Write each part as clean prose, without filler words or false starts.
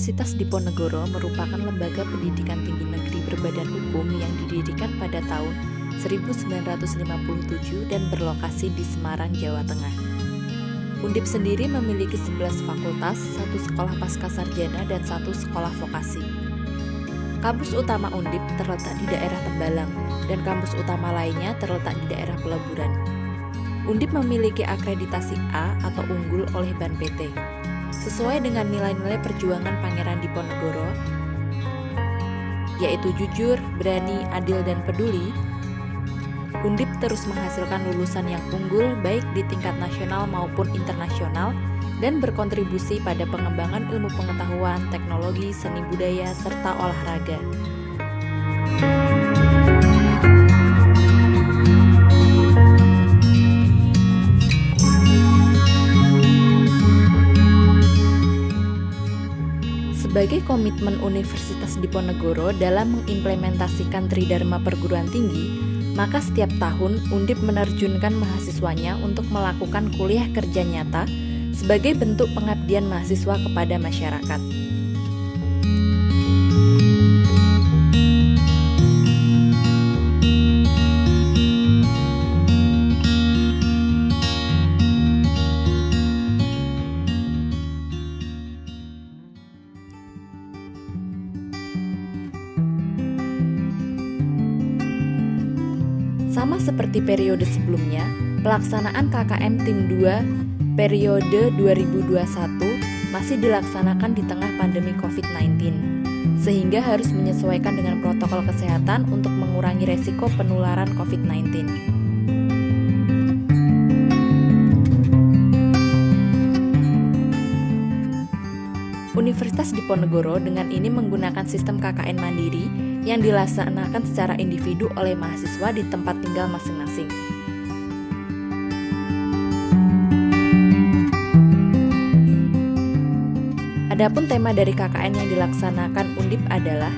Universitas Diponegoro merupakan lembaga pendidikan tinggi negeri berbadan hukum yang didirikan pada tahun 1957 dan berlokasi di Semarang, Jawa Tengah. Undip sendiri memiliki 11 fakultas, 1 sekolah pascasarjana dan 1 sekolah vokasi. Kampus utama Undip terletak di daerah Tembalang dan kampus utama lainnya terletak di daerah Peleburan. Undip memiliki akreditasi A atau unggul oleh Ban PT. Sesuai dengan nilai-nilai perjuangan Pangeran Diponegoro, yaitu jujur, berani, adil, dan peduli, Undip terus menghasilkan lulusan yang unggul baik di tingkat nasional maupun internasional dan berkontribusi pada pengembangan ilmu pengetahuan, teknologi, seni budaya, serta olahraga. Sebagai komitmen Universitas Diponegoro dalam mengimplementasikan Tridharma Perguruan Tinggi, maka setiap tahun Undip menerjunkan mahasiswanya untuk melakukan kuliah kerja nyata sebagai bentuk pengabdian mahasiswa kepada masyarakat. Sama seperti periode sebelumnya, pelaksanaan KKM Tim 2 periode 2021 masih dilaksanakan di tengah pandemi COVID-19, sehingga harus menyesuaikan dengan protokol kesehatan untuk mengurangi resiko penularan COVID-19. Universitas Diponegoro dengan ini menggunakan sistem KKN mandiri yang dilaksanakan secara individu oleh mahasiswa di tempat tinggal masing-masing. Adapun tema dari KKN yang dilaksanakan Undip adalah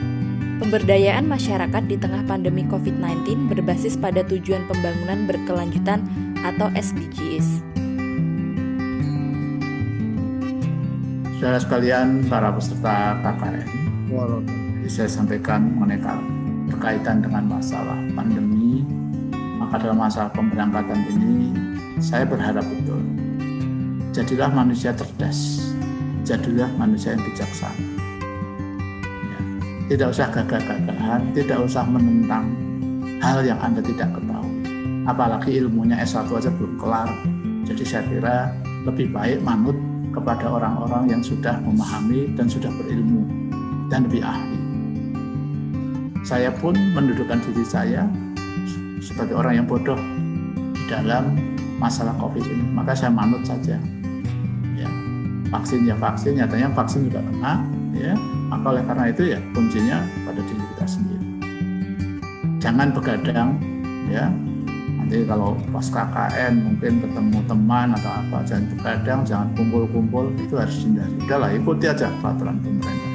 pemberdayaan masyarakat di tengah pandemi COVID-19 berbasis pada tujuan pembangunan berkelanjutan atau SDGs. Saudara sekalian, para peserta KKN, saya sampaikan mengenai berkaitan dengan masalah pandemi. Maka dalam masalah pemberangkatan ini, saya berharap betul, jadilah manusia cerdas, jadilah manusia yang bijaksana. Ya, tidak usah gagah-gagahan, tidak usah menentang hal yang Anda tidak ketahui. Apalagi ilmunya S1 aja belum kelar. Jadi saya kira lebih baik manut kepada orang-orang yang sudah memahami dan sudah berilmu dan lebih ahli. Saya pun mendudukkan diri saya sebagai orang yang bodoh di dalam masalah COVID ini, maka saya manut saja. Ya, vaksin ya vaksin, nyatanya vaksin juga kena. Ya, maka oleh karena itu ya kuncinya pada diri kita sendiri. Jangan begadang, ya. Nanti kalau pas KKN mungkin ketemu teman atau apa, jangan begadang, jangan kumpul-kumpul, itu harus hindari. Udahlah, ikuti aja peraturan pemerintah.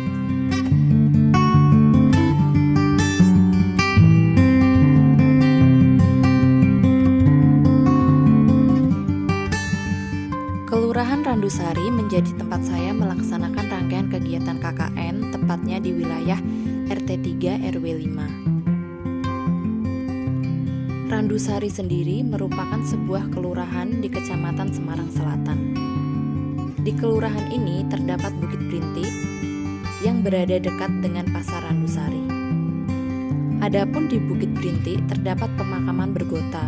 Kelurahan Randusari menjadi tempat saya melaksanakan rangkaian kegiatan KKN, tepatnya di wilayah RT 3 RW 5. Randusari sendiri merupakan sebuah kelurahan di Kecamatan Semarang Selatan. Di kelurahan ini terdapat Bukit Brintik yang berada dekat dengan Pasar Randusari. Adapun di Bukit Brintik terdapat pemakaman Bergota,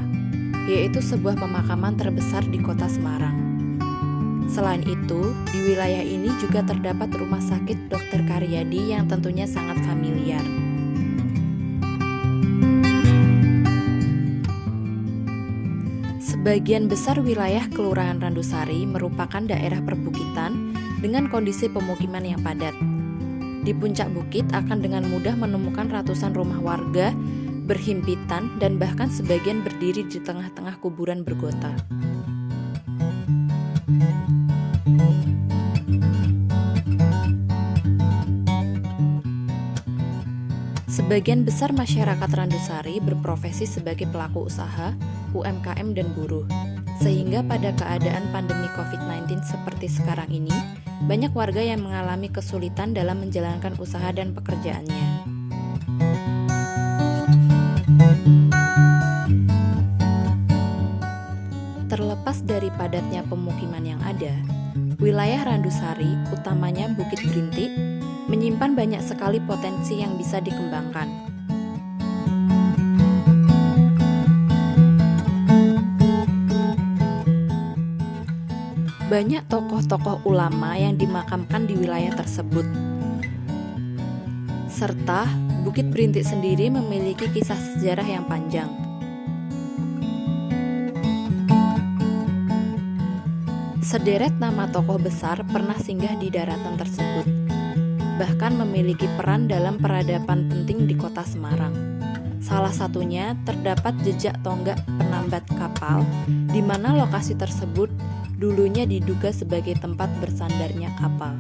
yaitu sebuah pemakaman terbesar di kota Semarang. Selain itu, di wilayah ini juga terdapat Rumah Sakit Dr. Karyadi yang tentunya sangat familiar. Sebagian besar wilayah Kelurahan Randusari merupakan daerah perbukitan dengan kondisi pemukiman yang padat. Di puncak bukit akan dengan mudah menemukan ratusan rumah warga berhimpitan dan bahkan sebagian berdiri di tengah-tengah kuburan bergota. Sebagian besar masyarakat Randusari berprofesi sebagai pelaku usaha, UMKM dan buruh. Sehingga pada keadaan pandemi COVID-19 seperti sekarang ini, banyak warga yang mengalami kesulitan dalam menjalankan usaha dan pekerjaannya. Terlepas dari padatnya pemukiman yang ada, wilayah Randusari, utamanya Bukit Brintik, menyimpan banyak sekali potensi yang bisa dikembangkan. Banyak tokoh-tokoh ulama yang dimakamkan di wilayah tersebut. Serta Bukit Brintik sendiri memiliki kisah sejarah yang panjang. Sederet nama tokoh besar pernah singgah di daratan tersebut, bahkan memiliki peran dalam peradaban penting di kota Semarang. Salah satunya terdapat jejak tonggak penambat kapal, di mana lokasi tersebut dulunya diduga sebagai tempat bersandarnya kapal.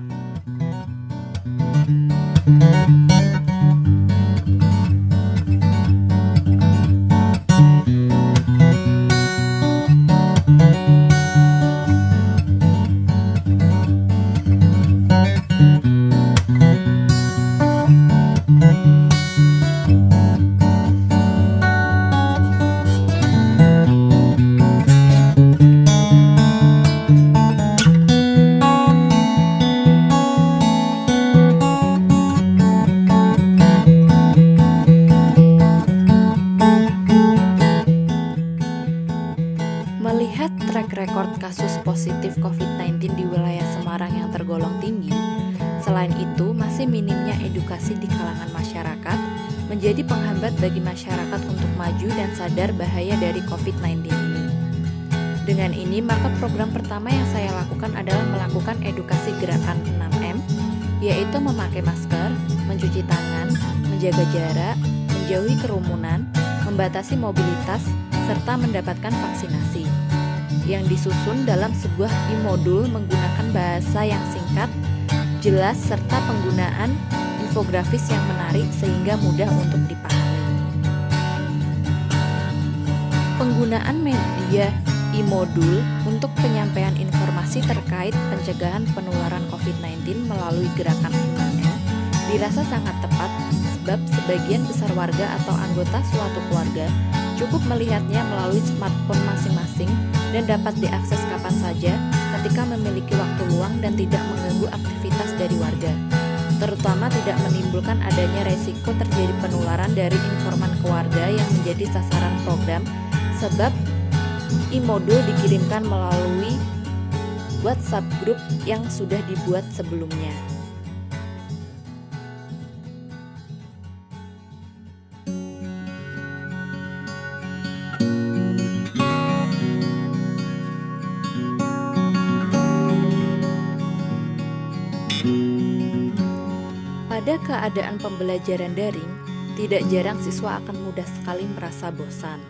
Melihat track record kasus positif COVID-19 di wilayah Semarang yang tergolong tinggi, selain itu masih minimnya edukasi di kalangan masyarakat menjadi penghambat bagi masyarakat untuk maju dan sadar bahaya dari COVID-19 ini. Dengan ini, maka program pertama yang saya lakukan adalah melakukan edukasi gerakan 6M, yaitu memakai masker, mencuci tangan, menjaga jarak, menjauhi kerumunan, membatasi mobilitas, serta mendapatkan vaksinasi, yang disusun dalam sebuah e-modul menggunakan bahasa yang singkat, jelas, serta penggunaan infografis yang menarik sehingga mudah untuk dipahami. Penggunaan media e-modul untuk penyampaian informasi terkait pencegahan penularan COVID-19 melalui gerakan 6M dirasa sangat tepat sebab sebagian besar warga atau anggota suatu keluarga cukup melihatnya melalui smartphone masing-masing dan dapat diakses kapan saja ketika memiliki waktu luang dan tidak mengganggu aktivitas dari warga, terutama tidak menimbulkan adanya resiko terjadi penularan dari informan keluarga yang menjadi sasaran program sebab e-modul dikirimkan melalui WhatsApp group yang sudah dibuat sebelumnya. Pada keadaan pembelajaran daring, tidak jarang siswa akan mudah sekali merasa bosan.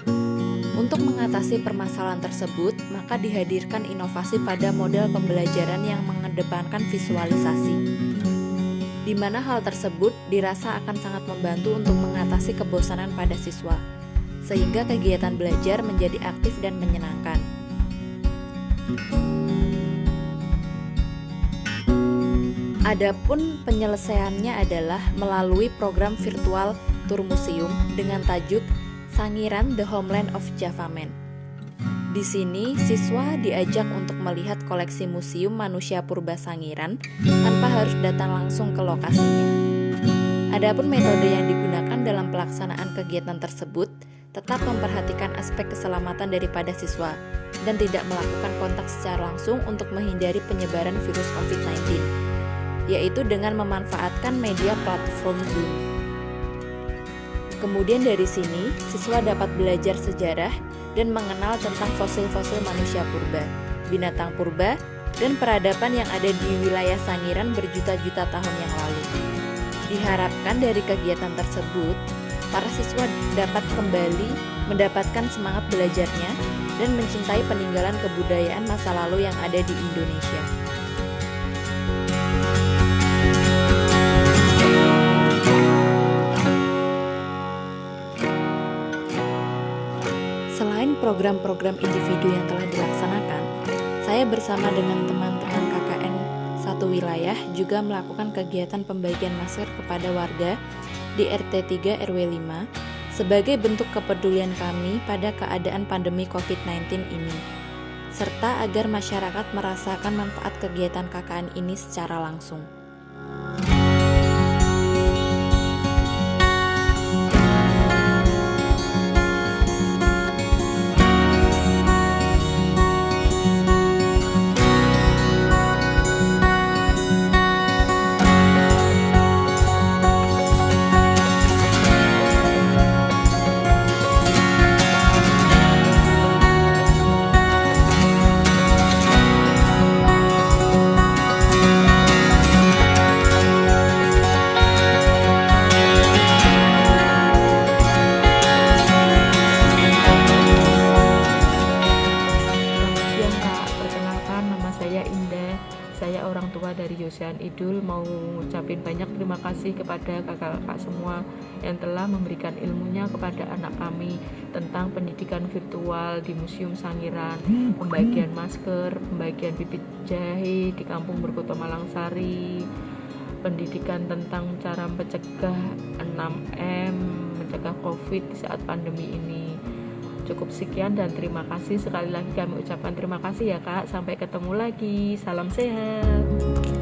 Untuk mengatasi permasalahan tersebut, maka dihadirkan inovasi pada model pembelajaran yang mengedepankan visualisasi, di mana hal tersebut dirasa akan sangat membantu untuk mengatasi kebosanan pada siswa, sehingga kegiatan belajar menjadi aktif dan menyenangkan. Adapun penyelesaiannya adalah melalui program virtual tour museum dengan tajuk Sangiran The Homeland of Java Man. Di sini, siswa diajak untuk melihat koleksi museum manusia purba Sangiran tanpa harus datang langsung ke lokasinya. Adapun metode yang digunakan dalam pelaksanaan kegiatan tersebut tetap memperhatikan aspek keselamatan daripada siswa dan tidak melakukan kontak secara langsung untuk menghindari penyebaran virus COVID-19. Yaitu dengan memanfaatkan media platform Zoom. Kemudian dari sini, siswa dapat belajar sejarah dan mengenal tentang fosil-fosil manusia purba, binatang purba, dan peradaban yang ada di wilayah Sangiran berjuta-juta tahun yang lalu. Diharapkan dari kegiatan tersebut, para siswa dapat kembali mendapatkan semangat belajarnya dan mencintai peninggalan kebudayaan masa lalu yang ada di Indonesia. Selain program-program individu yang telah dilaksanakan, saya bersama dengan teman-teman KKN 1 satu wilayah juga melakukan kegiatan pembagian masker kepada warga di RT 3 RW 5 sebagai bentuk kepedulian kami pada keadaan pandemi COVID-19 ini, serta agar masyarakat merasakan manfaat kegiatan KKN ini secara langsung. Saya orang tua dari Yosean Idul mau ngucapin banyak terima kasih kepada kakak-kakak semua yang telah memberikan ilmunya kepada anak kami tentang pendidikan virtual di Museum Sangiran, pembagian masker, pembagian bibit jahe di Kampung Berkoto Malangsari, pendidikan tentang cara mencegah 6M, mencegah COVID di saat pandemi ini. Cukup sekian dan terima kasih. Sekali lagi kami ucapkan terima kasih ya Kak. Sampai ketemu lagi. Salam sehat.